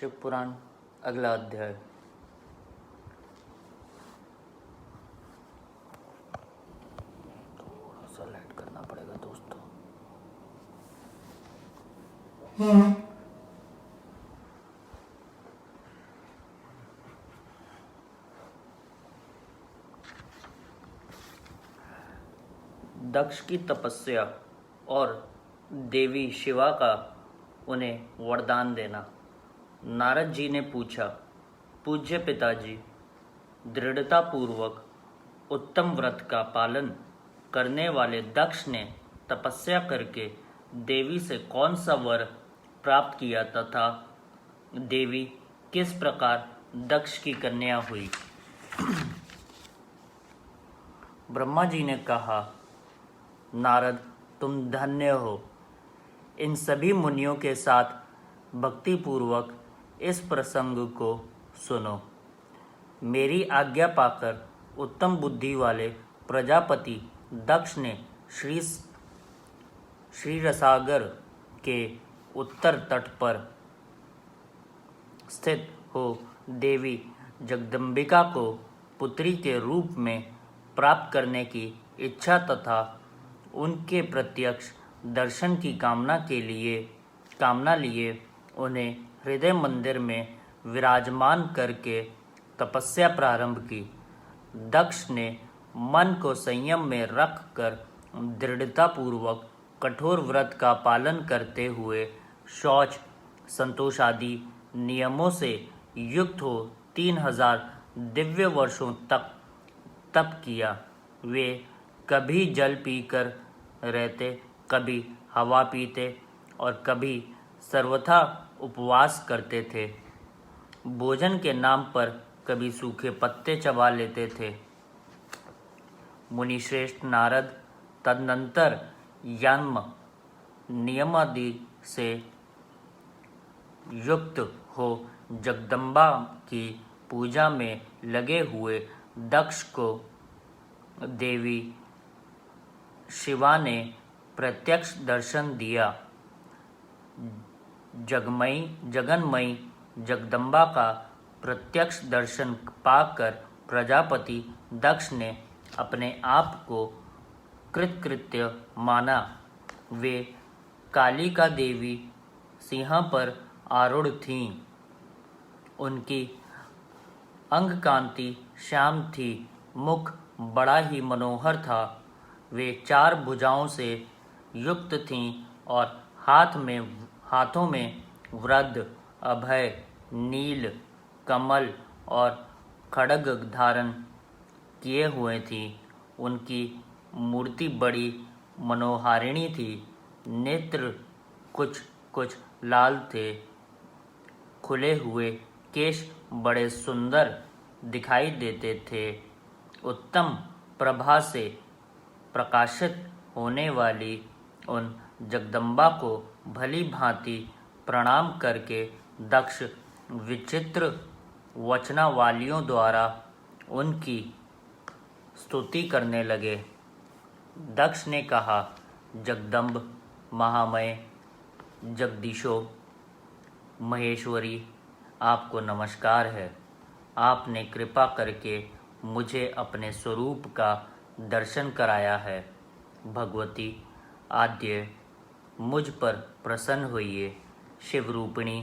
शिव पुराण अगला अध्याय। थोड़ा सा लाइट करना पड़ेगा दोस्तों। दक्ष की तपस्या और देवी शिवा का उन्हें वरदान देना। नारद जी ने पूछा, पूज्य पिताजी, दृढ़तापूर्वक उत्तम व्रत का पालन करने वाले दक्ष ने तपस्या करके देवी से कौन सा वर प्राप्त किया तथा देवी किस प्रकार दक्ष की कन्या हुई? ब्रह्मा जी ने कहा, नारद, तुम धन्य हो। इन सभी मुनियों के साथ भक्ति पूर्वक इस प्रसंग को सुनो। मेरी आज्ञा पाकर उत्तम बुद्धि वाले प्रजापति दक्ष ने श्री रसागर के उत्तर तट पर स्थित हो देवी जगदम्बिका को पुत्री के रूप में प्राप्त करने की इच्छा तथा उनके प्रत्यक्ष दर्शन की कामना लिए उन्हें हृदय मंदिर में विराजमान करके तपस्या प्रारंभ की। दक्ष ने मन को संयम में रखकर दृढ़तापूर्वक कठोर व्रत का पालन करते हुए शौच, संतोष आदि नियमों से युक्त हो 3000 दिव्य वर्षों तक तप किया। वे कभी जल पीकर रहते, कभी हवा पीते और कभी सर्वथा उपवास करते थे। भोजन के नाम पर कभी सूखे पत्ते चबा लेते थे। मुनिश्रेष्ठ नारद तदनंतर यम नियमादि से युक्त हो जगदम्बा की पूजा में लगे हुए दक्ष को देवी शिवा ने प्रत्यक्ष दर्शन दिया। जगन्मयी जगदम्बा का प्रत्यक्ष दर्शन पाकर प्रजापति दक्ष ने अपने आप को कृतकृत्य माना। वे कालिका देवी सिंह पर आरूढ़ थीं। उनकी अंग कांति श्याम थी, मुख बड़ा ही मनोहर था। वे 4 भुजाओं से युक्त थीं और हाथों में वृद्ध, अभय, नील, कमल और खड्ग धारण किए हुए थी। उनकी मूर्ति बड़ी मनोहारिणी थी। नेत्र कुछ लाल थे। खुले हुए केश बड़े सुंदर दिखाई देते थे। उत्तम प्रभा से प्रकाशित होने वाली उन जगदम्बा को भली भांति प्रणाम करके दक्ष विचित्र वचनावलियों द्वारा उनकी स्तुति करने लगे। दक्ष ने कहा, जगदम्ब, महामय, जगदीशो, महेश्वरी, आपको नमस्कार है। आपने कृपा करके मुझे अपने स्वरूप का दर्शन कराया है। भगवती आद्य, मुझ पर प्रसन्न होइए। शिवरूपिणी,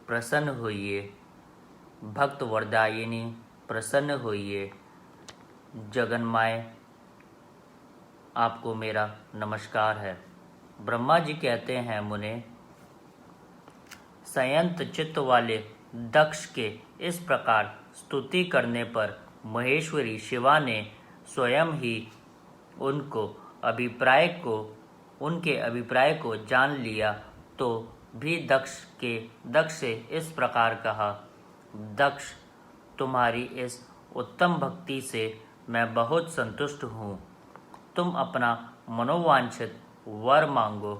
प्रसन्न होइए। भक्त वरदायिनी, प्रसन्न होइए। जगन्माय, आपको मेरा नमस्कार है। ब्रह्मा जी कहते हैं, मुने, संयत चित्त वाले दक्ष के इस प्रकार स्तुति करने पर महेश्वरी शिवा ने स्वयं ही उनके अभिप्राय को जान लिया तो भी दक्ष से इस प्रकार कहा, दक्ष, तुम्हारी इस उत्तम भक्ति से मैं बहुत संतुष्ट हूँ। तुम अपना मनोवांछित वर मांगो।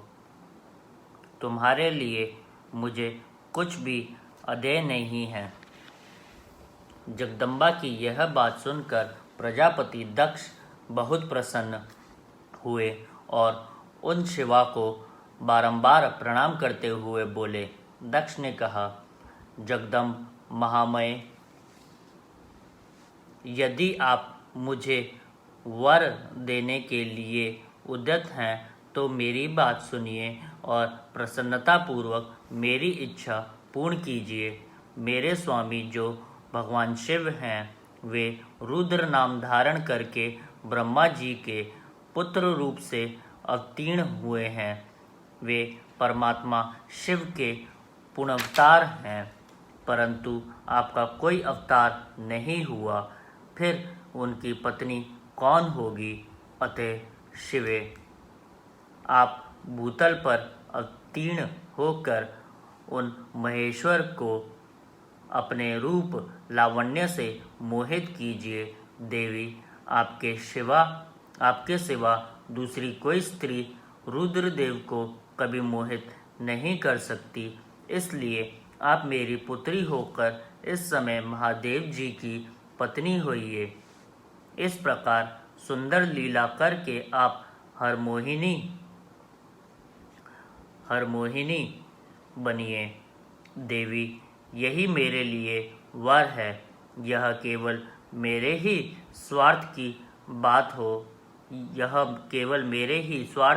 तुम्हारे लिए मुझे कुछ भी अदेय नहीं है। जगदम्बा की यह बात सुनकर प्रजापति दक्ष बहुत प्रसन्न हुए और उन शिवा को बारंबार प्रणाम करते हुए बोले। दक्ष ने कहा, जगदम्ब महामय, यदि आप मुझे वर देने के लिए उद्यत हैं तो मेरी बात सुनिए और प्रसन्नतापूर्वक मेरी इच्छा पूर्ण कीजिए। मेरे स्वामी जो भगवान शिव हैं, वे रुद्र नाम धारण करके ब्रह्मा जी के पुत्र रूप से अवतीर्ण हुए हैं। वे परमात्मा शिव के पुनर्अवतार हैं, परंतु आपका कोई अवतार नहीं हुआ। फिर उनकी पत्नी कौन होगी? अतः शिवे, आप भूतल पर अवतीर्ण होकर उन महेश्वर को अपने रूप लावण्य से मोहित कीजिए। देवी, आपके सिवा दूसरी कोई स्त्री रुद्रदेव को कभी मोहित नहीं कर सकती, इसलिए आप मेरी पुत्री होकर इस समय महादेव जी की पत्नी होइए। इस प्रकार सुंदर लीला करके आप हरमोहिनी बनिए। देवी, यही मेरे लिए वर है। यह केवल मेरे ही स्वार्थ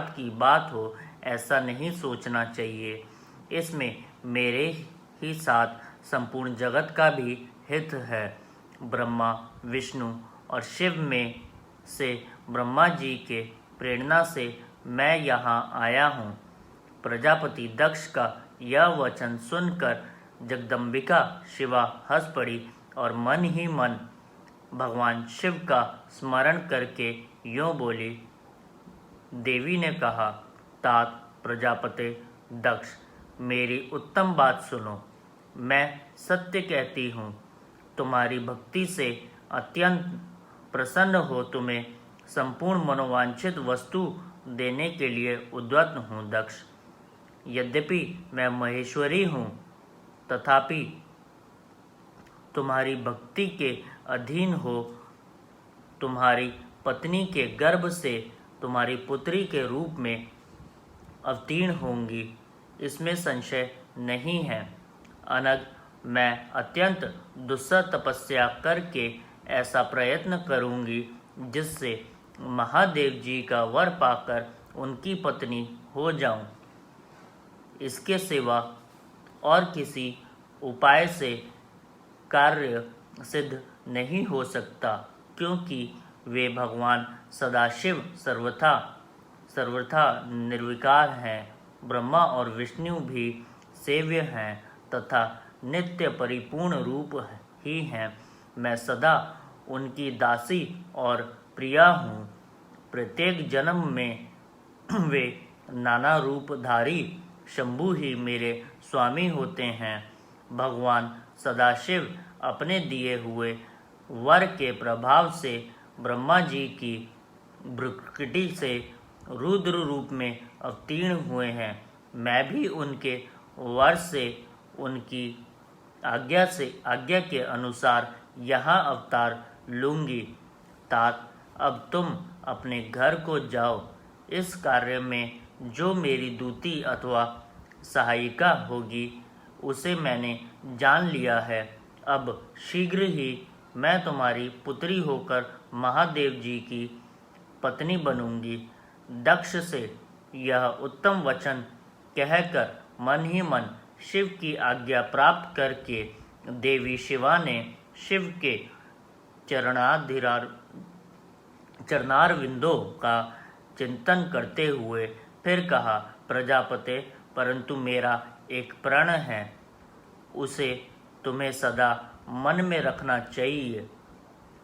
की बात हो ऐसा नहीं सोचना चाहिए। इसमें मेरे ही साथ संपूर्ण जगत का भी हित है। ब्रह्मा, विष्णु और शिव में से ब्रह्मा जी के प्रेरणा से मैं यहाँ आया हूँ। प्रजापति दक्ष का यह वचन सुनकर जगदम्बिका शिवा हंस पड़ी और मन ही मन भगवान शिव का स्मरण करके यूँ बोली। देवी ने कहा, तात प्रजापति दक्ष, मेरी उत्तम बात सुनो। मैं सत्य कहती हूँ, तुम्हारी भक्ति से अत्यंत प्रसन्न हो तुम्हें संपूर्ण मनोवांछित वस्तु देने के लिए उद्यत हूँ। दक्ष, यद्यपि मैं महेश्वरी हूँ, तथापि तुम्हारी भक्ति के अधीन हो तुम्हारी पत्नी के गर्भ से तुम्हारी पुत्री के रूप में अवतीर्ण होंगी, इसमें संशय नहीं है। अनग, मैं अत्यंत दुस्सह तपस्या करके ऐसा प्रयत्न करूंगी जिससे महादेव जी का वर पाकर उनकी पत्नी हो जाऊं। इसके सिवा और किसी उपाय से कार्य सिद्ध नहीं हो सकता, क्योंकि वे भगवान सदाशिव सर्वथा निर्विकार हैं। ब्रह्मा और विष्णु भी सेव्य हैं तथा नित्य परिपूर्ण रूप ही हैं। मैं सदा उनकी दासी और प्रिया हूँ। प्रत्येक जन्म में वे नाना रूपधारी शंभु ही मेरे स्वामी होते हैं। भगवान सदाशिव अपने दिए हुए वर के प्रभाव से ब्रह्मा जी की भ्रुकुटी से रुद्र रूप में अवतीर्ण हुए हैं। मैं भी उनके वर से उनकी आज्ञा के अनुसार यहाँ अवतार लूँगी। तात, अब तुम अपने घर को जाओ। इस कार्य में जो मेरी दूती अथवा सहायिका होगी उसे मैंने जान लिया है। अब शीघ्र ही मैं तुम्हारी पुत्री होकर महादेव जी की पत्नी बनूंगी। दक्ष से यह उत्तम वचन कहकर मन ही मन शिव की आज्ञा प्राप्त करके देवी शिवा ने शिव के चरणारविंदों का चिंतन करते हुए फिर कहा, प्रजापते, परंतु मेरा एक प्रण है, उसे तुम्हें सदा मन में रखना चाहिए।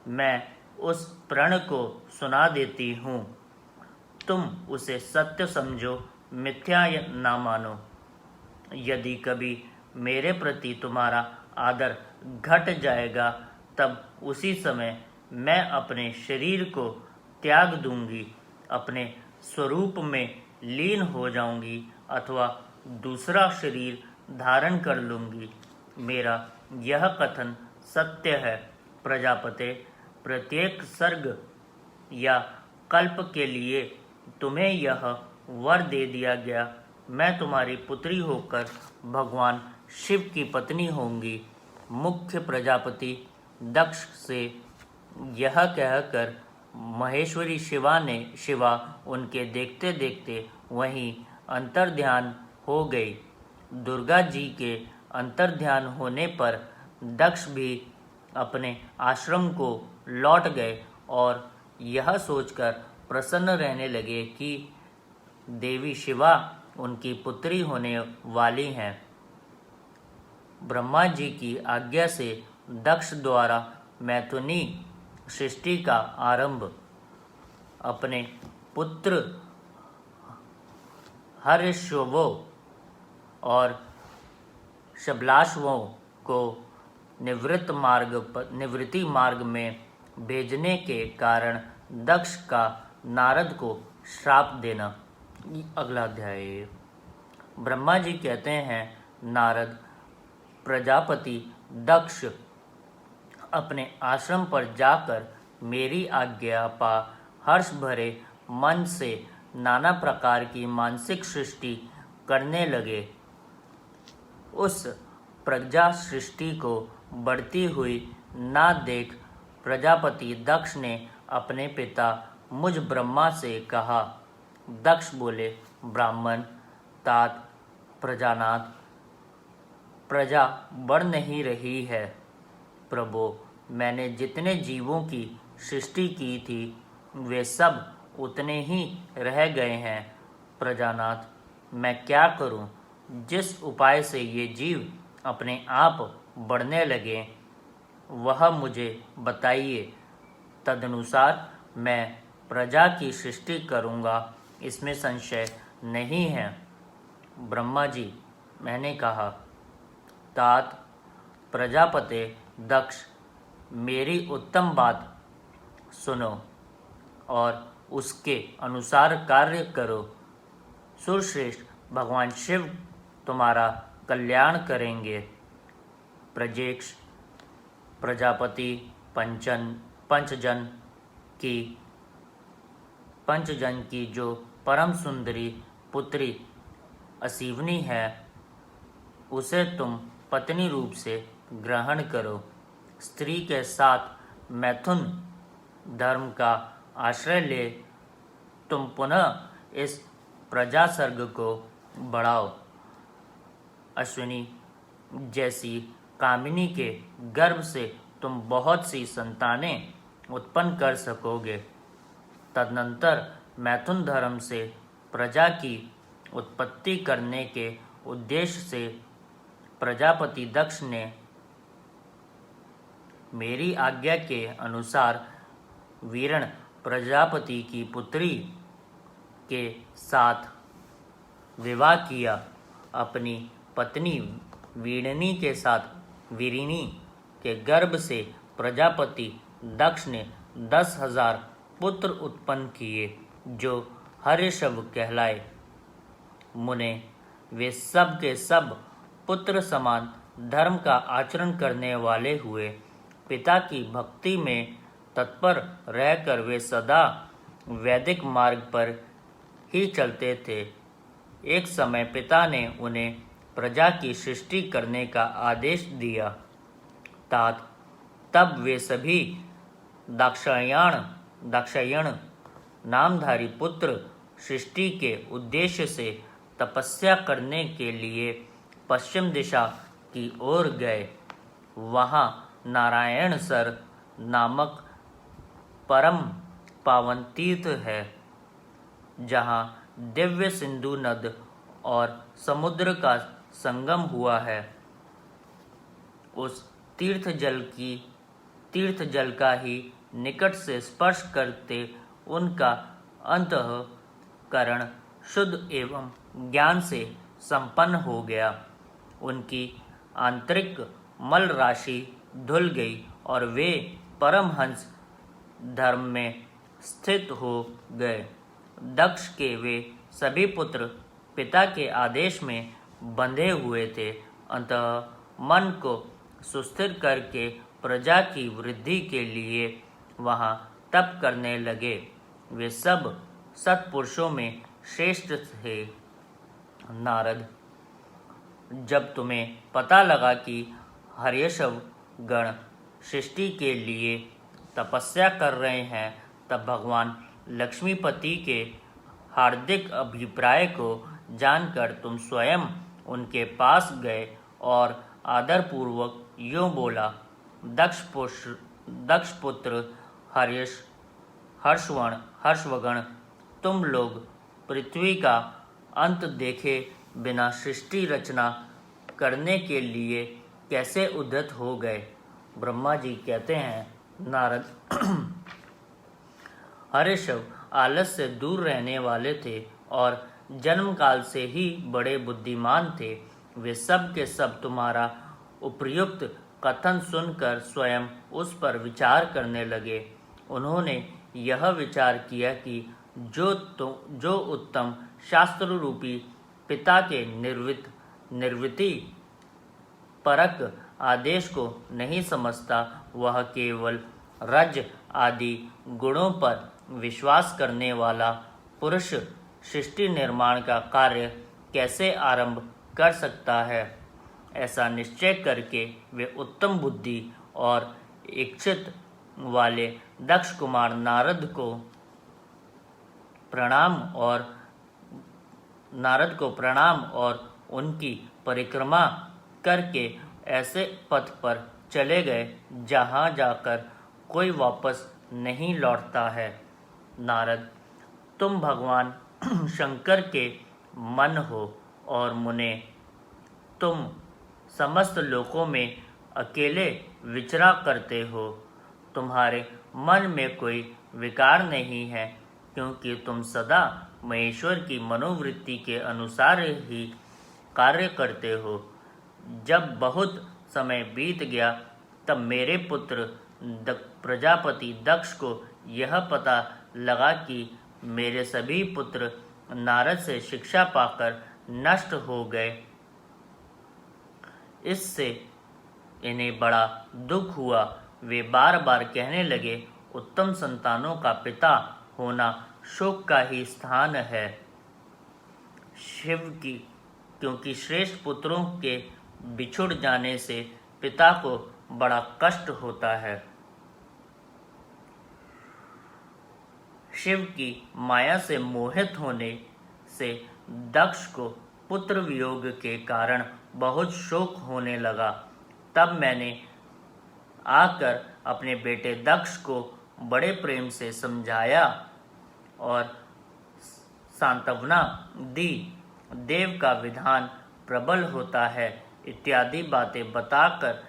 मैं उस प्रण को सुना देती हूँ, तुम उसे सत्य समझो, मिथ्या ना मानो। यदि कभी मेरे प्रति तुम्हारा आदर घट जाएगा, तब उसी समय मैं अपने शरीर को त्याग दूंगी, अपने स्वरूप में लीन हो जाऊंगी अथवा दूसरा शरीर धारण कर लूंगी। मेरा यह कथन सत्य है। प्रजापते, प्रत्येक सर्ग या कल्प के लिए तुम्हें यह वर दे दिया गया मैं तुम्हारी पुत्री होकर भगवान शिव की पत्नी होंगी। मुख्य प्रजापति दक्ष से यह कहकर महेश्वरी शिवा उनके देखते देखते वहीं अंतर्ध्यान हो गई। दुर्गा जी के अंतर्ध्यान होने पर दक्ष भी अपने आश्रम को लौट गए और यह सोचकर प्रसन्न रहने लगे कि देवी शिवा उनकी पुत्री होने वाली हैं। ब्रह्मा जी की आज्ञा से दक्ष द्वारा मैथुनी सृष्टि का आरंभ अपने पुत्र हर्षवों और शबलाशवों को निवृत्ति मार्ग में भेजने के कारण दक्ष का नारद को श्राप देना। अगला अध्याय। ब्रह्मा जी कहते हैं, नारद प्रजापति दक्ष अपने आश्रम पर जाकर मेरी आज्ञा पा हर्ष भरे मन से नाना प्रकार की मानसिक सृष्टि करने लगे। उस प्रजा सृष्टि को बढ़ती हुई ना देख प्रजापति दक्ष ने अपने पिता मुझ ब्रह्मा से कहा। दक्ष बोले, ब्राह्मण तात प्रजानाथ, प्रजा बढ़ नहीं रही है। प्रभो, मैंने जितने जीवों की सृष्टि की थी वे सब उतने ही रह गए हैं। प्रजानाथ, मैं क्या करूं? जिस उपाय से ये जीव अपने आप बढ़ने लगे वह मुझे बताइए, तदनुसार मैं प्रजा की सृष्टि करूंगा, इसमें संशय नहीं है। ब्रह्मा जी, मैंने कहा, तात प्रजापते दक्ष, मेरी उत्तम बात सुनो और उसके अनुसार कार्य करो। सुरश्रेष्ठ भगवान शिव तुम्हारा कल्याण करेंगे। प्रजेक्ष प्रजापति पंचजन की जो परम सुंदरी पुत्री असीवनी है उसे तुम पत्नी रूप से ग्रहण करो। स्त्री के साथ मैथुन धर्म का आश्रय ले तुम पुनः इस प्रजा सर्ग को बढ़ाओ। अश्विनी जैसी कामिनी के गर्भ से तुम बहुत सी संतानें उत्पन्न कर सकोगे। तदनंतर मैथुन धर्म से प्रजा की उत्पत्ति करने के उद्देश्य से प्रजापति दक्ष ने मेरी आज्ञा के अनुसार वीरण प्रजापति की पुत्री के साथ विवाह किया। अपनी पत्नी वीणनी के साथ वीरिणी के गर्भ से प्रजापति दक्ष ने 10,000 पुत्र उत्पन्न किए जो हर्षव कहलाए। मुने, वे सब के सब पुत्र समान धर्म का आचरण करने वाले हुए। पिता की भक्ति में तत्पर रहकर वे सदा वैदिक मार्ग पर ही चलते थे। एक समय पिता ने उन्हें प्रजा की सृष्टि करने का आदेश दिया। तात तब वे सभी दाक्षायण नामधारी पुत्र सृष्टि के उद्देश्य से तपस्या करने के लिए पश्चिम दिशा की ओर गए। वहाँ नारायण सर नामक परम पावन तीर्थ है, जहाँ दिव्य सिंधु नद और समुद्र का संगम हुआ है। उस तीर्थ जल का ही निकट से स्पर्श करते उनका अंतःकरण शुद्ध एवं ज्ञान से संपन्न हो गया। उनकी आंतरिक मल राशि धुल गई और वे परमहंस धर्म में स्थित हो गए। दक्ष के वे सभी पुत्र पिता के आदेश में बंधे हुए थे। अतः मन को सुस्थिर करके प्रजा की वृद्धि के लिए वहाँ तप करने लगे। वे सब सत्पुरुषों में श्रेष्ठ थे। नारद, जब तुम्हें पता लगा कि हर्यशव गण सृष्टि के लिए तपस्या कर रहे हैं, तब भगवान लक्ष्मीपति के हार्दिक अभिप्राय को जानकर तुम स्वयं उनके पास गए और आदरपूर्वक यूँ बोला, दक्ष पुत्र हर्षवगण, तुम लोग पृथ्वी का अंत देखे बिना सृष्टि रचना करने के लिए कैसे उद्यत हो गए। ब्रह्मा जी कहते हैं, नारद, हर्षव आलस से दूर रहने वाले थे और जन्म काल से ही बड़े बुद्धिमान थे। वे सब के सब तुम्हारा उपयुक्त कथन सुनकर स्वयं उस पर विचार करने लगे। उन्होंने यह विचार किया कि जो उत्तम शास्त्र रूपी पिता के निर्वृति परक आदेश को नहीं समझता, वह केवल रज आदि गुणों पर विश्वास करने वाला पुरुष सृष्टि निर्माण का कार्य कैसे आरंभ कर सकता है। ऐसा निश्चय करके वे उत्तम बुद्धि और इच्छित वाले दक्ष कुमार नारद को प्रणाम और उनकी परिक्रमा करके ऐसे पथ पर चले गए जहाँ जाकर कोई वापस नहीं लौटता है। नारद, तुम भगवान शंकर के मन हो और मुने, तुम समस्त लोकों में अकेले विचरा करते हो। तुम्हारे मन में कोई विकार नहीं है, क्योंकि तुम सदा महेश्वर की मनोवृत्ति के अनुसार ही कार्य करते हो। जब बहुत समय बीत गया, तब मेरे पुत्र प्रजापति दक्ष को यह पता लगा कि मेरे सभी पुत्र नारद से शिक्षा पाकर नष्ट हो गए। इससे इन्हें बड़ा दुख हुआ। वे बार बार कहने लगे, उत्तम संतानों का पिता होना शोक का ही स्थान है। क्योंकि श्रेष्ठ पुत्रों के बिछुड़ जाने से पिता को बड़ा कष्ट होता है। शिव की माया से मोहित होने से दक्ष को पुत्र वियोग के कारण बहुत शोक होने लगा। तब मैंने आकर अपने बेटे दक्ष को बड़े प्रेम से समझाया और सांत्वना दी। देव का विधान प्रबल होता है इत्यादि बातें बताकर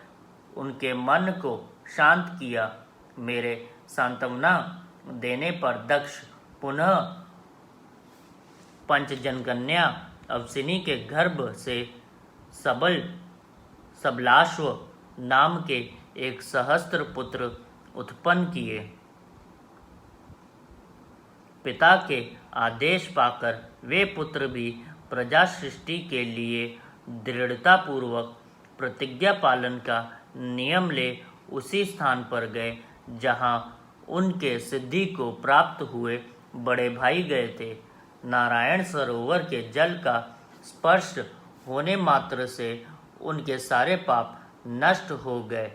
उनके मन को शांत किया। मेरे सांत्वना देने पर दक्ष पुनः पंचजनकन्या अवसिनी के गर्भ से सबलाश्व नाम के एक सहस्त्र पुत्र उत्पन्न किए। पिता के आदेश पाकर वे पुत्र भी प्रजा सृष्टि के लिए दृढ़तापूर्वक प्रतिज्ञा पालन का नियम ले उसी स्थान पर गए जहाँ उनके सिद्धि को प्राप्त हुए बड़े भाई गए थे। नारायण सरोवर के जल का स्पर्श होने मात्र से उनके सारे पाप नष्ट हो गए।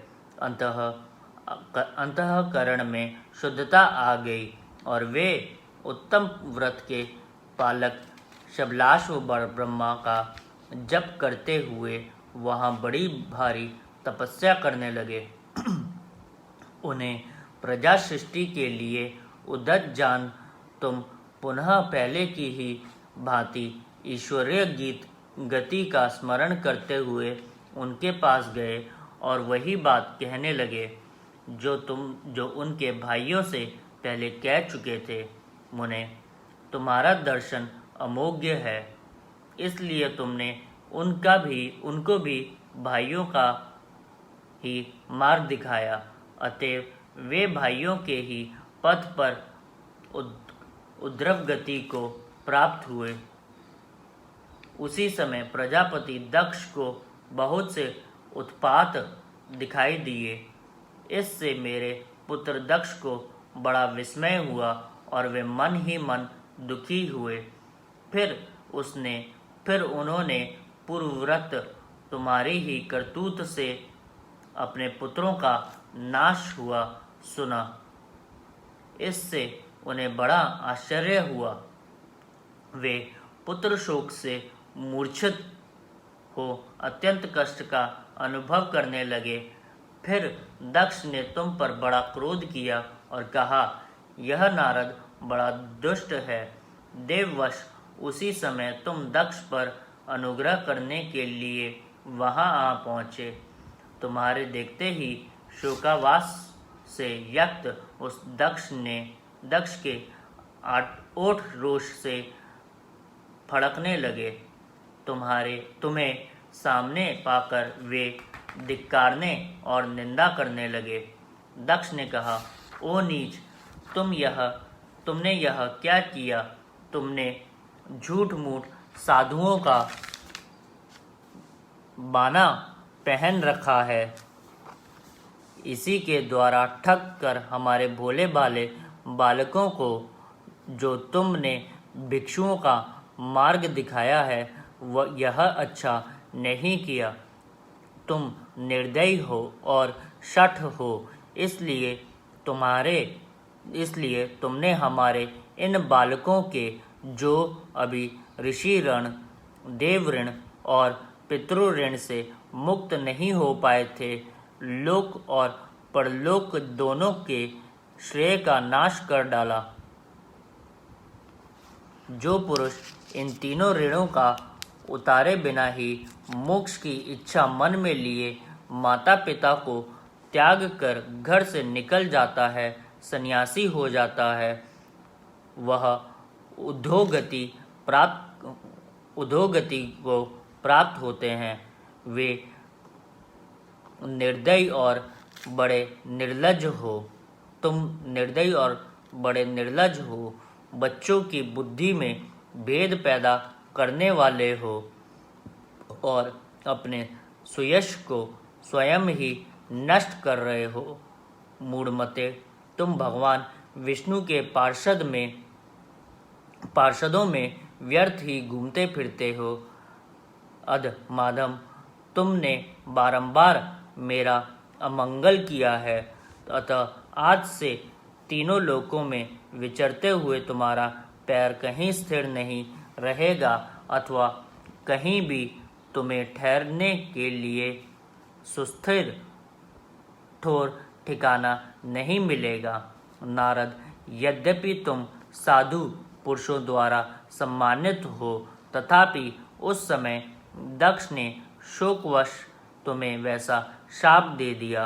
अंतःकरण में शुद्धता आ गई और वे उत्तम व्रत के पालक शबलाश्व ब्रह्मा का जप करते हुए वहाँ बड़ी भारी तपस्या करने लगे। उन्हें प्रजा सृष्टि के लिए उद्यत जान तुम पुनः पहले की ही भांति ईश्वरीय गति का स्मरण करते हुए उनके पास गए और वही बात कहने लगे जो उनके भाइयों से पहले कह चुके थे। मुने, तुम्हारा दर्शन अमोघ्य है, इसलिए तुमने उनको भी भाइयों का ही मार्ग दिखाया। अतएव वे भाइयों के ही पथ पर उद्रव गति को प्राप्त हुए। उसी समय प्रजापति दक्ष को बहुत से उत्पात दिखाई दिए। इससे मेरे पुत्र दक्ष को बड़ा विस्मय हुआ और वे मन ही मन दुखी हुए। फिर फिर उन्होंने पूर्वव्रत तुम्हारी ही करतूत से अपने पुत्रों का नाश हुआ सुना। इससे उन्हें बड़ा आश्चर्य हुआ। वे पुत्र शोक से मूर्छित हो अत्यंत कष्ट का अनुभव करने लगे। फिर दक्ष ने तुम पर बड़ा क्रोध किया और कहा, यह नारद बड़ा दुष्ट है। देववश उसी समय तुम दक्ष पर अनुग्रह करने के लिए वहां आ पहुँचे। तुम्हारे देखते ही शोकावास से यक्त उस दक्ष के ओठ रोष से फड़कने लगे। तुम्हें सामने पाकर वे धिक्कारने और निंदा करने लगे। दक्ष ने कहा, ओ नीच, तुमने यह क्या किया? तुमने झूठ मूठ साधुओं का बाना पहन रखा है। इसी के द्वारा ठग कर हमारे भोले भाले बालकों को जो तुमने भिक्षुओं का मार्ग दिखाया है वह यह अच्छा नहीं किया। तुम निर्दयी हो और शठ हो, इसलिए तुमने हमारे इन बालकों के जो अभी ऋषि ऋण, देव ऋण और पितृ ऋण से मुक्त नहीं हो पाए थे, लोक और परलोक दोनों के श्रेय का नाश कर डाला। जो पुरुष इन तीनों ऋणों का उतारे बिना ही मोक्ष की इच्छा मन में लिए माता पिता को त्याग कर घर से निकल जाता है, सन्यासी हो जाता है, वह उधोगति को प्राप्त होते हैं। वे निर्दयी और बड़े निर्लज्ज हो। तुम निर्दयी और बड़े निर्लज्ज हो, बच्चों की बुद्धि में भेद पैदा करने वाले हो और अपने सुयश को स्वयं ही नष्ट कर रहे हो। मूढ़मते, तुम भगवान विष्णु के पार्षदों में व्यर्थ ही घूमते फिरते हो। अधमाधम, तुमने बारंबार मेरा अमंगल किया है, अतः आज से तीनों लोकों में विचरते हुए तुम्हारा पैर कहीं स्थिर नहीं रहेगा अथवा कहीं भी तुम्हें ठहरने के लिए सुस्थिर ठोर ठिकाना नहीं मिलेगा। नारद, यद्यपि तुम साधु पुरुषों द्वारा सम्मानित हो, तथापि उस समय दक्ष ने शोकवश तुम्हें वैसा शाप दे दिया।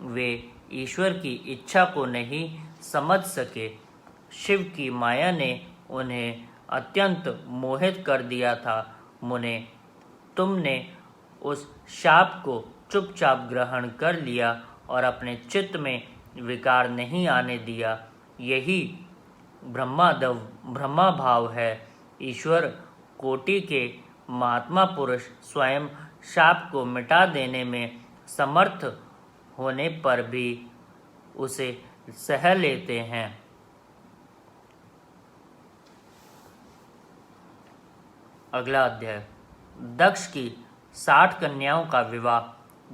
वे ईश्वर की इच्छा को नहीं समझ सके। शिव की माया ने उन्हें अत्यंत मोहित कर दिया था। मुने, तुमने उस शाप को चुपचाप ग्रहण कर लिया और अपने चित्त में विकार नहीं आने दिया। यही ब्रह्मा भाव है। ईश्वर कोटि के महात्मा पुरुष स्वयं शाप को मिटा देने में समर्थ होने पर भी उसे सह लेते हैं। अगला अध्याय। दक्ष की 60 कन्याओं का विवाह।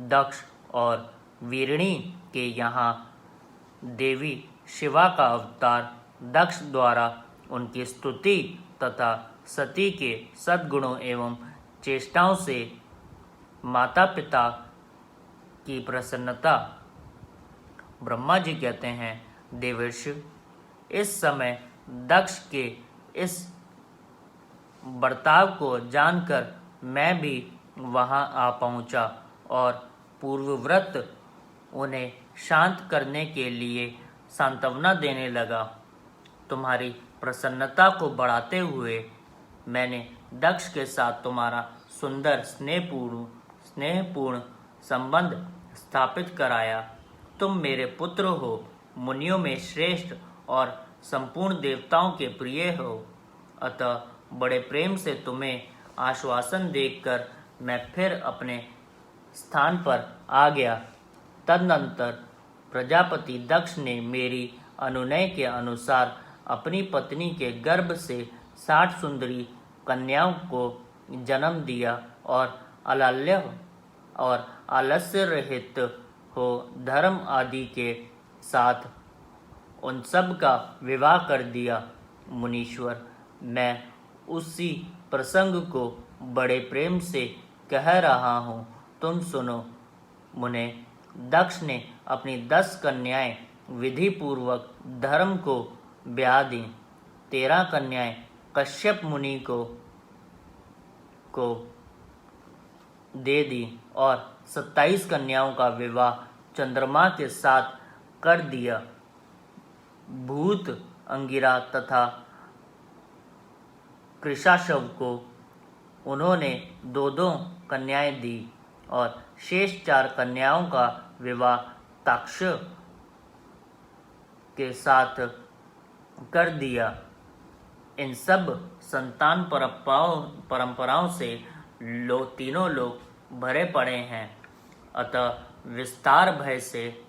दक्ष और वीरणी के यहाँ देवी शिवा का अवतार दक्ष द्वारा उनकी स्तुति तथा सती के सद्गुणों एवं चेष्टाओं से माता पिता की प्रसन्नता। ब्रह्मा जी कहते हैं, देवर्षि, इस समय दक्ष के इस बर्ताव को जानकर मैं भी वहां आ पहुंचा और पूर्वव्रत उन्हें शांत करने के लिए सांत्वना देने लगा। तुम्हारी प्रसन्नता को बढ़ाते हुए मैंने दक्ष के साथ तुम्हारा सुंदर स्नेहपूर्ण संबंध स्थापित कराया। तुम मेरे पुत्र हो, मुनियों में श्रेष्ठ और संपूर्ण देवताओं के प्रिय हो, अतः बड़े प्रेम से तुम्हें आश्वासन देकर मैं फिर अपने स्थान पर आ गया। तदनंतर प्रजापति दक्ष ने मेरी अनुनय के अनुसार अपनी पत्नी के गर्भ से 60 सुंदरी कन्याओं को जन्म दिया और आलस्य रहित हो धर्म आदि के साथ उन सब का विवाह कर दिया। मुनीश्वर, मैं उसी प्रसंग को बड़े प्रेम से कह रहा हूँ, तुम सुनो। मुने, दक्ष ने अपनी 10 कन्याएं विधि पूर्वक धर्म को ब्याह दी। 13 कन्याएं कश्यप मुनि को दे दी और 27 कन्याओं का विवाह चंद्रमा के साथ कर दिया। भूत, अंगिरा तथा कृशाशव को उन्होंने 2-2 कन्याएं दी और शेष 4 कन्याओं का विवाह ताक्ष के साथ कर दिया। इन सब संतान परंपराओं से तीनों लोग भरे पड़े हैं, अतः विस्तार भय से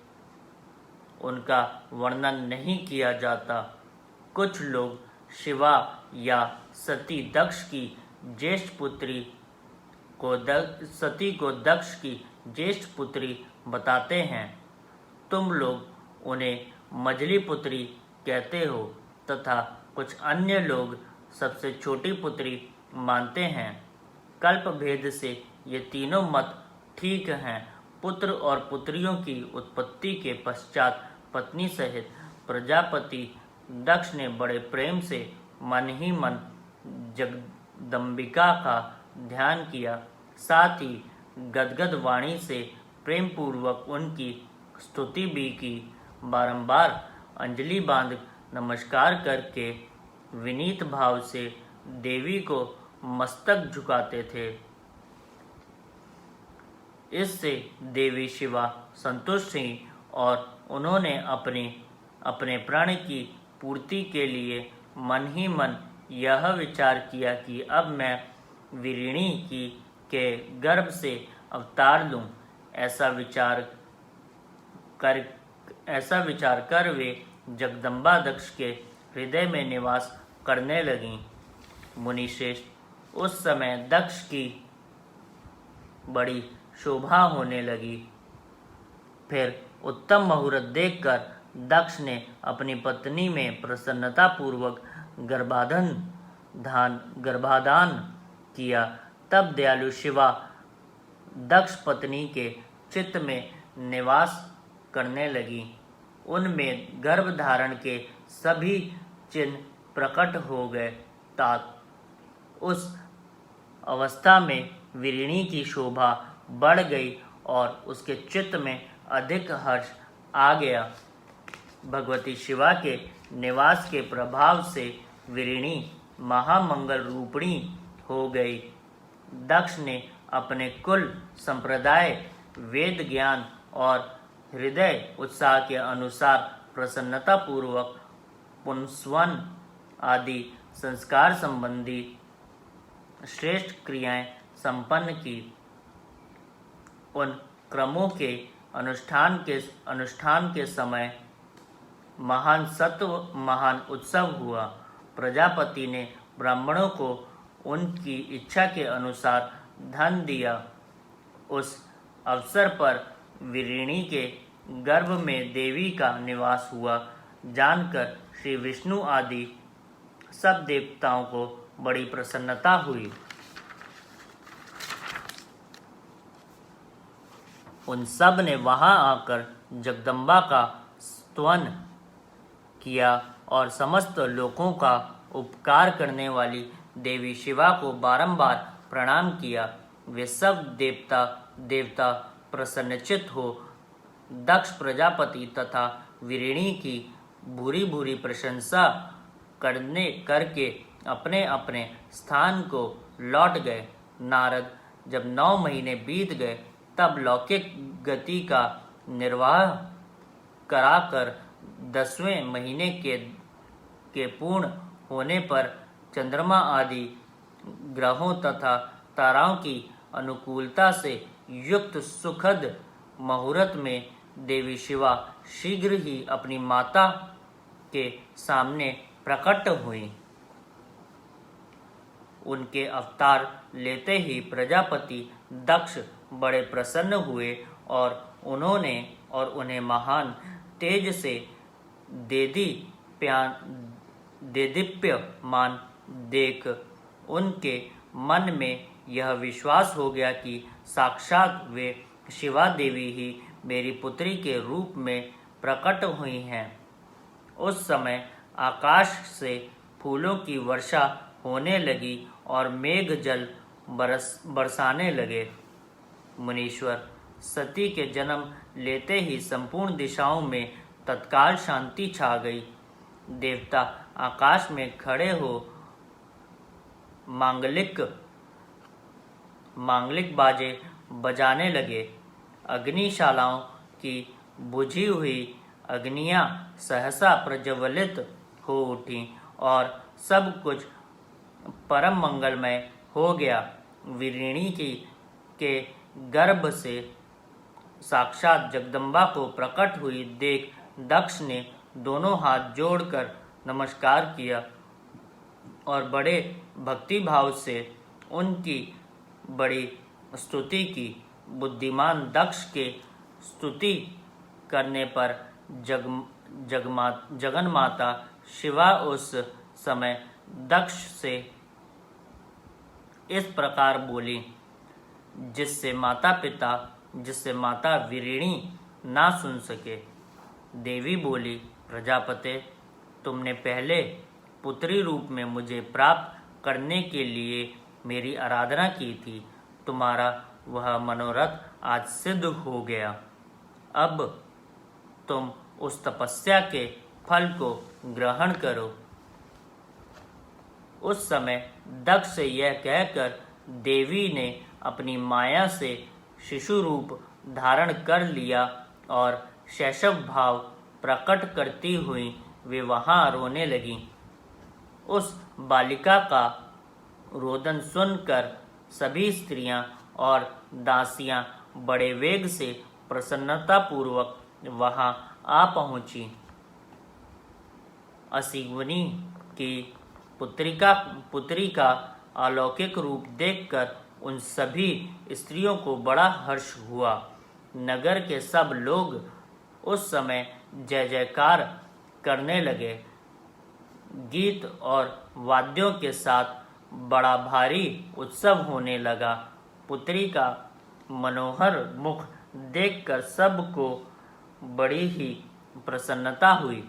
उनका वर्णन नहीं किया जाता। कुछ लोग शिवा या सती दक्ष की ज्येष्ठ पुत्री को दक्ष की ज्येष्ठ पुत्री बताते हैं। तुम लोग उन्हें मझली पुत्री कहते हो तथा कुछ अन्य लोग सबसे छोटी पुत्री मानते हैं। कल्प भेद से ये तीनों मत ठीक हैं। पुत्र और पुत्रियों की उत्पत्ति के पश्चात पत्नी सहित प्रजापति दक्ष ने बड़े प्रेम से मन ही मन जगदम्बिका का ध्यान किया, साथ ही गदगद वाणी से प्रेम पूर्वक उनकी स्तुति भी की। बारंबार अंजलि बांध नमस्कार करके विनीत भाव से देवी को मस्तक झुकाते थे। इससे देवी शिवा संतुष्ट हुई और उन्होंने अपने प्राण की पूर्ति के लिए मन ही मन यह विचार किया कि अब मैं विरिणी के गर्भ से अवतार लूं। ऐसा विचार कर वे जगदम्बा दक्ष के हृदय में निवास करने लगीं। मुनिश्रेष्ठ, उस समय दक्ष की बड़ी शोभा होने लगी। फिर उत्तम मुहूर्त देखकर दक्ष ने अपनी पत्नी में प्रसन्नता पूर्वक गर्भाधान किया। तब दयालु शिवा दक्ष पत्नी के चित्त में निवास करने लगी। उनमें गर्भ धारण के सभी चिन्ह प्रकट हो गए। उस अवस्था में विरिणी की शोभा बढ़ गई और उसके चित्त में अधिक हर्ष आ गया। भगवती शिवा के निवास के प्रभाव से विरिणी महामंगल रूपिणी हो गई। दक्ष ने अपने कुल संप्रदाय, वेद ज्ञान और हृदय उत्साह के अनुसार प्रसन्नता पूर्वक पुंसवन आदि संस्कार संबंधी श्रेष्ठ क्रियाएं संपन्न की। उन क्रमों के अनुष्ठान के समय महान उत्सव हुआ। प्रजापति ने ब्राह्मणों को उनकी इच्छा के अनुसार धन दिया। उस अवसर पर विरिणी के गर्भ में देवी का निवास हुआ जानकर श्री विष्णु आदि सब देवताओं को बड़ी प्रसन्नता हुई। उन सब ने वहां आकर जगदम्बा का स्तवन किया और समस्त लोगों का उपकार करने वाली देवी शिवा को बारंबार प्रणाम किया। वे सब देवता प्रसन्नचित्त हो दक्ष प्रजापति तथा विरिणी की भूरी भूरी प्रशंसा करके अपने अपने स्थान को लौट गए। नारद जब 9 महीने बीत गए तब लौकिक गति का निर्वाह कराकर 10वें महीने के पूर्ण होने पर चंद्रमा आदि ग्रहों तथा ताराओं की अनुकूलता से युक्त सुखद मुहूर्त में देवी शिवा शीघ्र ही अपनी माता के सामने प्रकट हुई। उनके अवतार लेते ही प्रजापति दक्ष बड़े प्रसन्न हुए और उन्हें महान तेज से देदीप्यमान देख उनके मन में यह विश्वास हो गया कि साक्षात वे शिवा देवी ही मेरी पुत्री के रूप में प्रकट हुई हैं। उस समय आकाश से फूलों की वर्षा होने लगी और मेघ जल बरसाने लगे। मुनीश्वर, सती के जन्म लेते ही संपूर्ण दिशाओं में तत्काल शांति छा गई। देवता आकाश में खड़े हो मांगलिक बाजे बजाने लगे। अग्निशालाओं की बुझी हुई अग्नियां सहसा प्रज्वलित हो उठी और सब कुछ परम मंगलमय हो गया। वीरिणी के गर्भ से साक्षात जगदम्बा को प्रकट हुई देख दक्ष ने दोनों हाथ जोड़कर नमस्कार किया और बड़े भक्तिभाव से उनकी बड़ी स्तुति की। बुद्धिमान दक्ष के स्तुति करने पर जगन माता शिवा उस समय दक्ष से इस प्रकार बोली, जिससे माता वीरिणी ना सुन सके। देवी बोली, प्रजापते, तुमने पहले पुत्री रूप में मुझे प्राप्त करने के लिए मेरी आराधना की थी। तुम्हारा वह मनोरथ आज सिद्ध हो गया। अब तुम उस तपस्या के फल को ग्रहण करो। उस समय दक्ष से यह कहकर देवी ने अपनी माया से शिशु रूप धारण कर लिया और शैशव भाव प्रकट करती हुई वे वहां रोने लगीं। उस बालिका का रोदन सुनकर सभी स्त्रियां और दासियां बड़े वेग से प्रसन्नतापूर्वक वहां आ पहुंची। असिग्वनी की पुत्री का अलौकिक रूप देखकर उन सभी स्त्रियों को बड़ा हर्ष हुआ। नगर के सब लोग उस समय जय जयकार करने लगे। गीत और वाद्यों के साथ बड़ा भारी उत्सव होने लगा। पुत्री का मनोहर मुख देखकर सबको बड़ी ही प्रसन्नता हुई।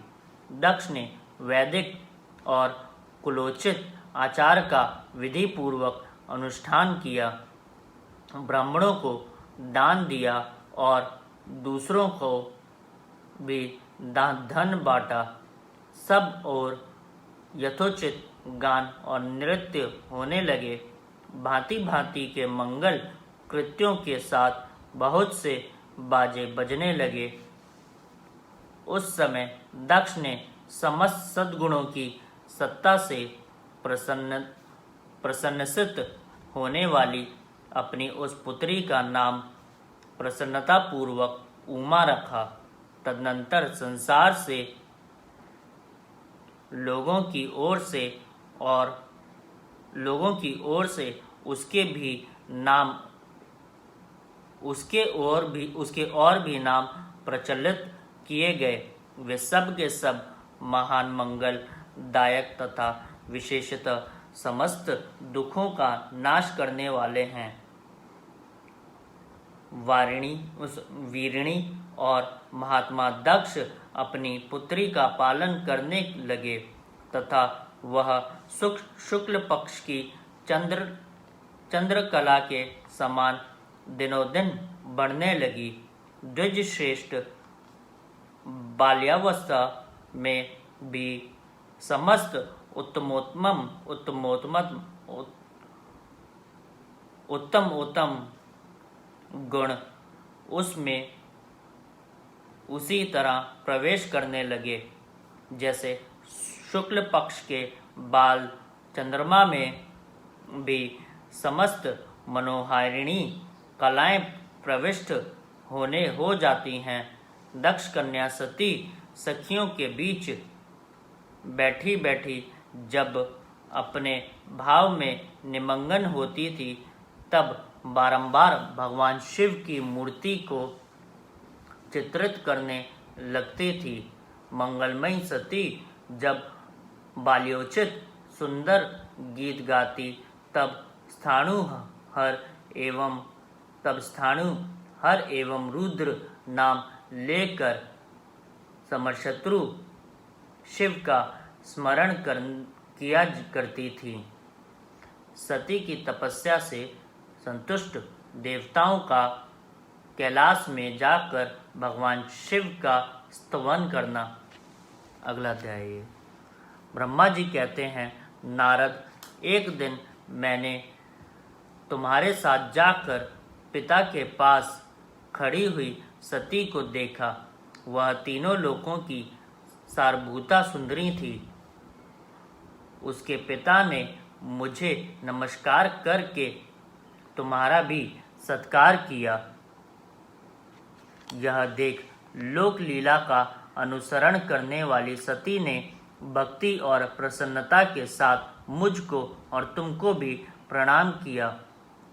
दक्ष ने वैदिक और कुलोचित आचार का विधि पूर्वक अनुष्ठान किया, ब्राह्मणों को दान दिया और दूसरों को भी धन बांटा। सब और यथोचित गान और नृत्य होने लगे। भांति भांति के मंगल कृत्यों के साथ बहुत से बाजे बजने लगे। उस समय दक्ष ने समस्त सद्गुणों की सत्ता से प्रसन्नसित होने वाली अपनी उस पुत्री का नाम प्रसन्नतापूर्वक उमा रखा। तदनंतर संसार से लोगों की ओर से उसके और भी नाम प्रचलित किए गए। वे सब के सब महान मंगल दायक तथा विशेषतः समस्त दुखों का नाश करने वाले हैं। वीरिणी और महात्मा दक्ष अपनी पुत्री का पालन करने लगे तथा वह शुक्ल पक्ष की चंद्रकला के समान दिनोदिन बढ़ने लगी। द्विज श्रेष्ठ बाल्यावस्था में भी समस्त उत्तम गुण उसमें उसी तरह प्रवेश करने लगे जैसे शुक्ल पक्ष के बाल चंद्रमा में भी समस्त मनोहारिणी कलाएं प्रविष्ट हो जाती हैं। दक्ष कन्या सती सखियों के बीच बैठी बैठी जब अपने भाव में निमग्न होती थी, तब बारंबार भगवान शिव की मूर्ति को चित्रित करने लगती थी। मंगलमयी सती जब बाल्योचित सुंदर गीत गाती, तब स्थाणु हर एवं रुद्र नाम लेकर समरशत्रु शिव का स्मरण किया करती थी। सती की तपस्या से संतुष्ट देवताओं का कैलाश में जाकर भगवान शिव का स्तवन करना। अगला अध्याय। ब्रह्मा जी कहते हैं, नारद, एक दिन मैंने तुम्हारे साथ जाकर पिता के पास खड़ी हुई सती को देखा। वह तीनों लोकों की सारभूता सुंदरी थी। उसके पिता ने मुझे नमस्कार करके तुम्हारा भी सत्कार किया। यह देख लोक लीला का अनुसरण करने वाली सती ने भक्ति और प्रसन्नता के साथ मुझको और तुमको भी प्रणाम किया।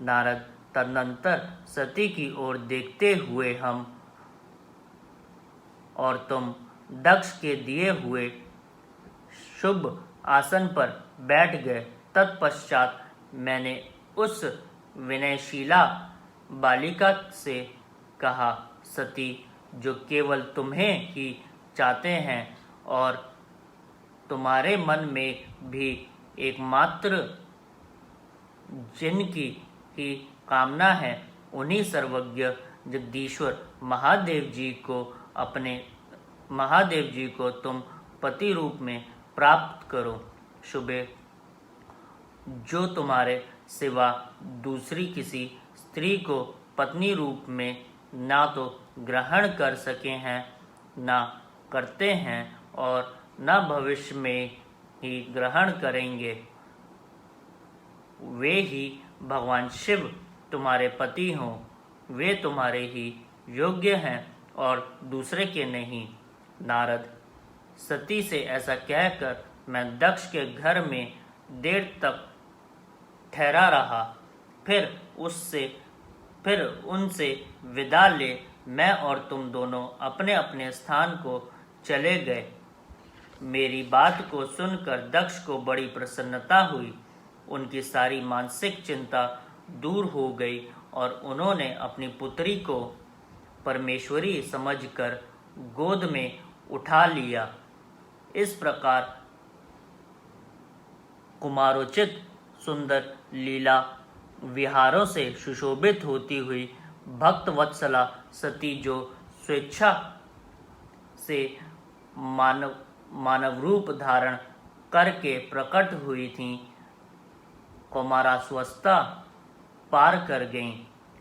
नारद, तदनंतर सती की ओर देखते हुए हम और तुम दक्ष के दिए हुए शुभ आसन पर बैठ गए। तत्पश्चात मैंने उस विनयशीला बालिका से कहा, सती, जो केवल तुम्हें ही चाहते हैं और तुम्हारे मन में भी एकमात्र जिनकी ही कामना है, उन्हीं सर्वज्ञ जगदीश्वर महादेव जी को तुम पति रूप में प्राप्त करो। शुभे, जो तुम्हारे सिवा दूसरी किसी स्त्री को पत्नी रूप में ना तो ग्रहण कर सके हैं, ना करते हैं और न भविष्य में ही ग्रहण करेंगे, वे ही भगवान शिव तुम्हारे पति हों। वे तुम्हारे ही योग्य हैं और दूसरे के नहीं। नारद, सती से ऐसा कहकर मैं दक्ष के घर में देर तक ठहरा रहा। फिर उनसे विदा ले मैं और तुम दोनों अपने अपने स्थान को चले गए। मेरी बात को सुनकर दक्ष को बड़ी प्रसन्नता हुई। उनकी सारी मानसिक चिंता दूर हो गई और उन्होंने अपनी पुत्री को परमेश्वरी समझकर गोद में उठा लिया। इस प्रकार कुमारोचित सुंदर लीला विहारों से सुशोभित होती हुई भक्त वत्सला सती, जो स्वेच्छा से मानव रूप धारण करके प्रकट हुई थीं, कौमारावस्था पार कर गईं।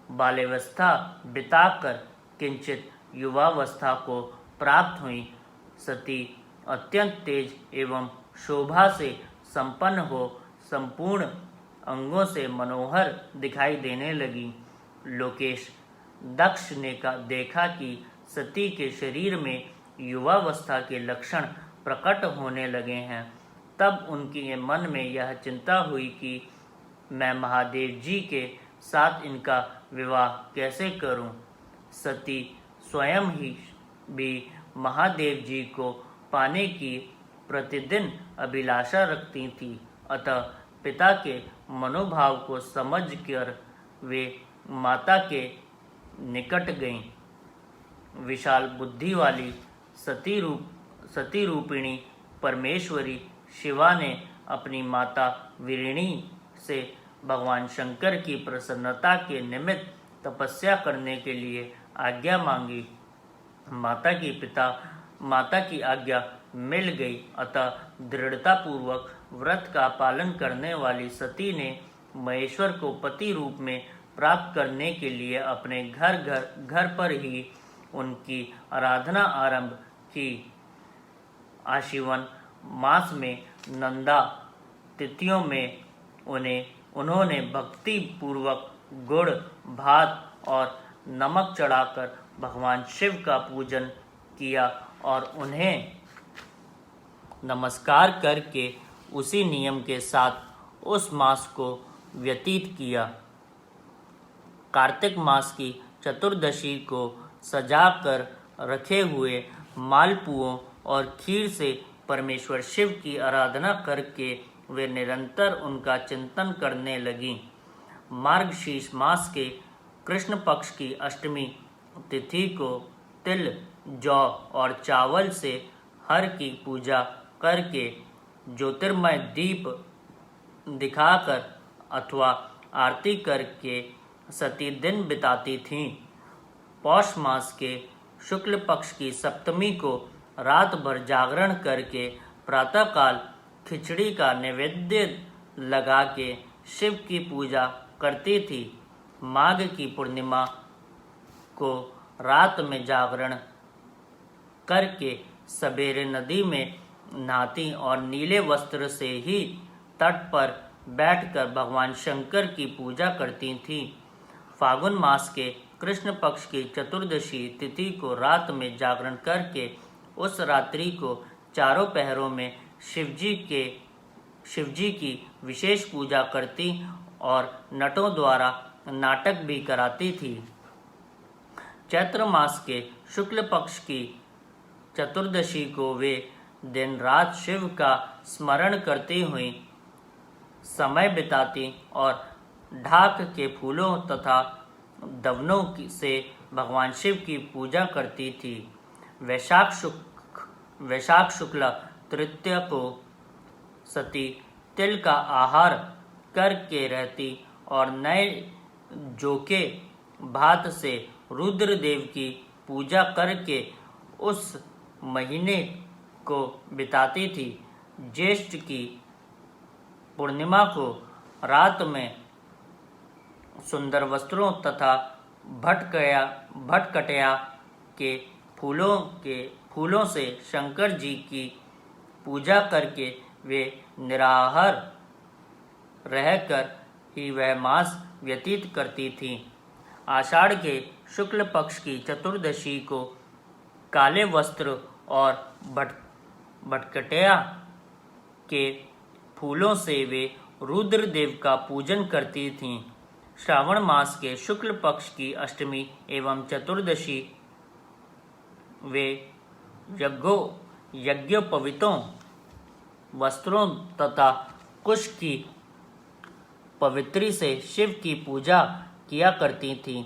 बाल्यावस्था बिताकर किंचित युवावस्था को प्राप्त हुई सती अत्यंत तेज एवं शोभा से संपन्न हो संपूर्ण अंगों से मनोहर दिखाई देने लगी। लोकेश दक्ष ने देखा कि सती के शरीर में युवावस्था के लक्षण प्रकट होने लगे हैं। तब उनके मन में यह चिंता हुई कि मैं महादेव जी के साथ इनका विवाह कैसे करूं। सती स्वयं ही भी महादेव जी को पाने की प्रतिदिन अभिलाषा रखती थी। अतः पिता के मनोभाव को समझकर वे माता के निकट गईं। विशाल बुद्धि वाली सती रूपिणी परमेश्वरी शिवा ने अपनी माता वीरिणी से भगवान शंकर की प्रसन्नता के निमित्त तपस्या करने के लिए आज्ञा मांगी। माता की आज्ञा मिल गई। अतः दृढ़ता पूर्वक व्रत का पालन करने वाली सती ने महेश्वर को पति रूप में प्राप्त करने के लिए अपने घर पर ही उनकी आराधना आरंभ की। आश्विन मास में नंदा तिथियों में उन्होंने भक्ति पूर्वक गुड़, भात और नमक चढ़ाकर भगवान शिव का पूजन किया और उन्हें नमस्कार करके उसी नियम के साथ उस मास को व्यतीत किया। कार्तिक मास की चतुर्दशी को सजाकर रखे हुए मालपुओं और खीर से परमेश्वर शिव की आराधना करके वे निरंतर उनका चिंतन करने लगीं। मार्गशीर्ष मास के कृष्ण पक्ष की अष्टमी तिथि को तिल, जौ और चावल से हर की पूजा करके ज्योतिर्मय दीप दिखाकर अथवा आरती करके सती दिन बिताती थीं। पौष मास के शुक्ल पक्ष की सप्तमी को रात भर जागरण करके प्रातःकाल खिचड़ी का नैवेद्य लगा के शिव की पूजा करती थी। माघ की पूर्णिमा को रात में जागरण करके सवेरे नदी में नहाती और नीले वस्त्र से ही तट पर बैठकर भगवान शंकर की पूजा करती थीं। फागुन मास के कृष्ण पक्ष की चतुर्दशी तिथि को रात में जागरण करके उस रात्रि को चारों पहरों में शिवजी की विशेष पूजा करती और नटों द्वारा नाटक भी कराती थी। चैत्र मास के शुक्ल पक्ष की चतुर्दशी को वे दिन रात शिव का स्मरण करती हुई समय बिताती और ढाक के फूलों तथा दवनों से भगवान शिव की पूजा करती थी। वैशाख शुक्ल तृतीया को सती तिल का आहार करके रहती और नए जोके भात से रुद्रदेव की पूजा करके उस महीने को बिताती थी। ज्येष्ठ की पूर्णिमा को रात में सुंदर वस्त्रों तथा भटकटया के फूलों से शंकर जी की पूजा करके वे निराहार रहकर ही वह मास व्यतीत करती थीं। आषाढ़ के शुक्ल पक्ष की चतुर्दशी को काले वस्त्र और भटकटया के फूलों से वे रुद्रदेव का पूजन करती थीं। श्रावण मास के शुक्ल पक्ष की अष्टमी एवं चतुर्दशी वे यज्ञोपवीतों वस्त्रों तथा कुश की पवित्री से शिव की पूजा किया करती थीं।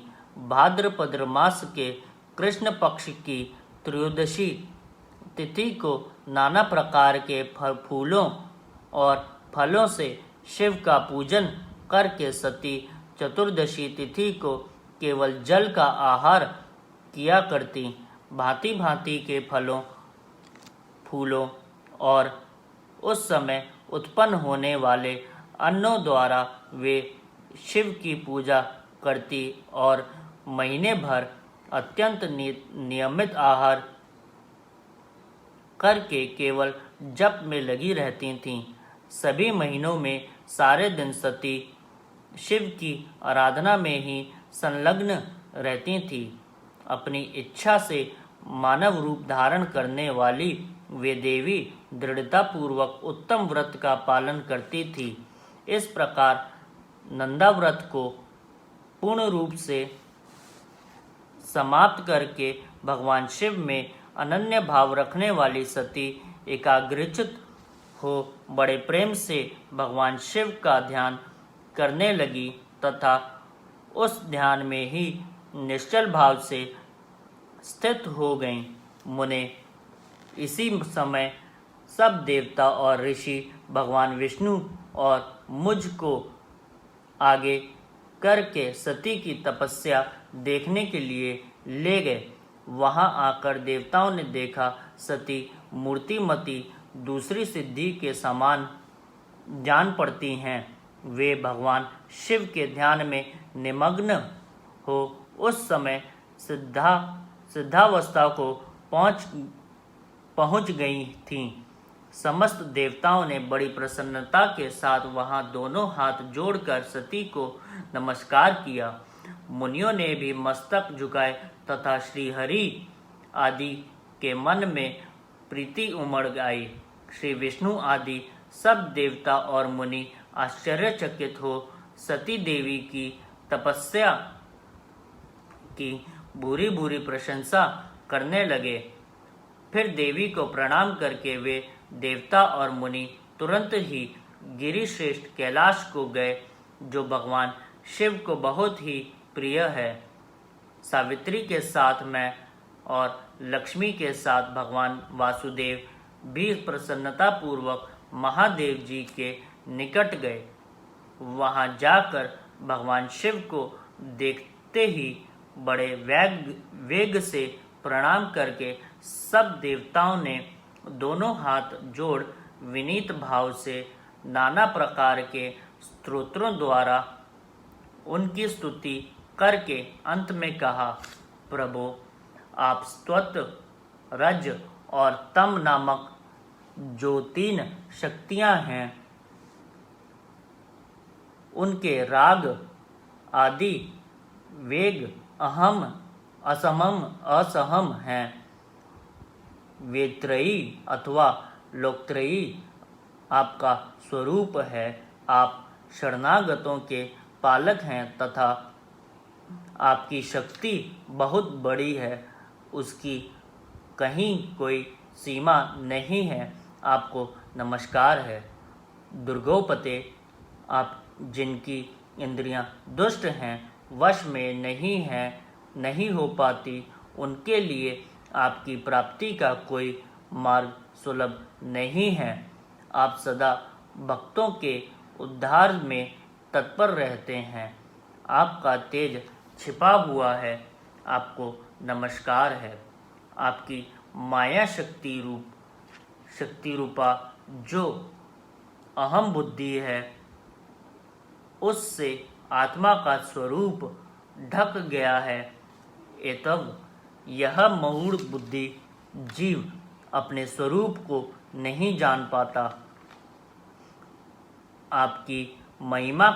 भाद्रपद मास के कृष्ण पक्ष की त्रयोदशी तिथि को नाना प्रकार के फूलों और फलों से शिव का पूजन करके सती चतुर्दशी तिथि को केवल जल का आहार किया करती। भांति भांति के फूलों और उस समय उत्पन्न होने वाले अन्नों द्वारा वे शिव की पूजा करती और महीने भर अत्यंत नियमित आहार करके केवल जप में लगी रहती थीं। सभी महीनों में सारे दिन सती शिव की आराधना में ही संलग्न रहती थी। अपनी इच्छा से मानव रूप धारण करने वाली वे देवी दृढ़तापूर्वक उत्तम व्रत का पालन करती थी। इस प्रकार नंदा व्रत को पूर्ण रूप से समाप्त करके भगवान शिव में अनन्य भाव रखने वाली सती एकाग्रचित हो बड़े प्रेम से भगवान शिव का ध्यान करने लगी तथा उस ध्यान में ही निश्चल भाव से स्थित हो गईं। मुने इसी समय सब देवता और ऋषि भगवान विष्णु और मुझ को आगे करके सती की तपस्या देखने के लिए ले गए। वहां आकर देवताओं ने देखा सती मूर्तिमती दूसरी सिद्धि के समान जान पड़ती हैं। वे भगवान शिव के ध्यान में निमग्न हो उस समय सिद्धावस्था को पहुंच गई थीं। समस्त देवताओं ने बड़ी प्रसन्नता के साथ वहां दोनों हाथ जोड़कर सती को नमस्कार किया। मुनियों ने भी मस्तक झुकाए तथा श्री हरि आदि के मन में प्रीति उमड़ आई। श्री विष्णु आदि सब देवता और मुनि आश्चर्यचकित हो सती देवी की तपस्या की बुरी बुरी प्रशंसा करने लगे। फिर देवी को प्रणाम करके वे देवता और मुनि तुरंत ही गिरिश्रेष्ठ कैलाश को गए, जो भगवान शिव को बहुत ही प्रिय है। सावित्री के साथ मैं और लक्ष्मी के साथ भगवान वासुदेव भी प्रसन्नता पूर्वक महादेव जी के निकट गए। वहां जाकर भगवान शिव को देखते ही बड़े वेग से प्रणाम करके सब देवताओं ने दोनों हाथ जोड़ विनीत भाव से नाना प्रकार के स्तोत्रों द्वारा उनकी स्तुति करके अंत में कहा, प्रभु आप स्तोत्र, रज और तम नामक जो 3 शक्तियां हैं, उनके राग आदि वेग अहम असमम असहम हैं। वेत्रयी अथवा लोकत्रयी आपका स्वरूप है। आप शरणागतों के पालक हैं तथा आपकी शक्ति बहुत बड़ी है, उसकी कहीं कोई सीमा नहीं है। आपको नमस्कार है। दुर्गोपते, आप जिनकी इंद्रियां दुष्ट हैं, वश में नहीं हो पाती, उनके लिए आपकी प्राप्ति का कोई मार्ग सुलभ नहीं है। आप सदा भक्तों के उद्धार में तत्पर रहते हैं। आपका तेज छिपा हुआ है। आपको नमस्कार है। आपकी माया शक्ति रूपा जो अहम बुद्धि है, उससे आत्मा का स्वरूप ढक गया है। एतव यह मूढ़ बुद्धि जीव अपने स्वरूप को नहीं जान पाता। आपकी महिमा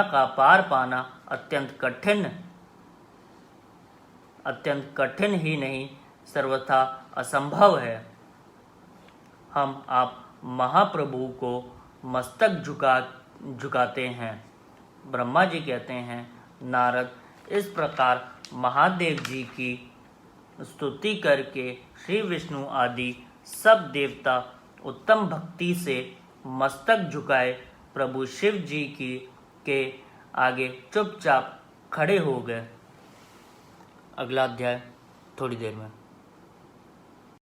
का पार पाना अत्यंत कठिन ही नहीं, सर्वथा असंभव है। हम आप महाप्रभु को मस्तक झुकाते हैं। ब्रह्मा जी कहते हैं, नारद इस प्रकार महादेव जी की स्तुति करके श्री विष्णु आदि सब देवता उत्तम भक्ति से मस्तक झुकाए प्रभु शिव जी के आगे चुपचाप खड़े हो गए। अगला अध्याय थोड़ी देर में।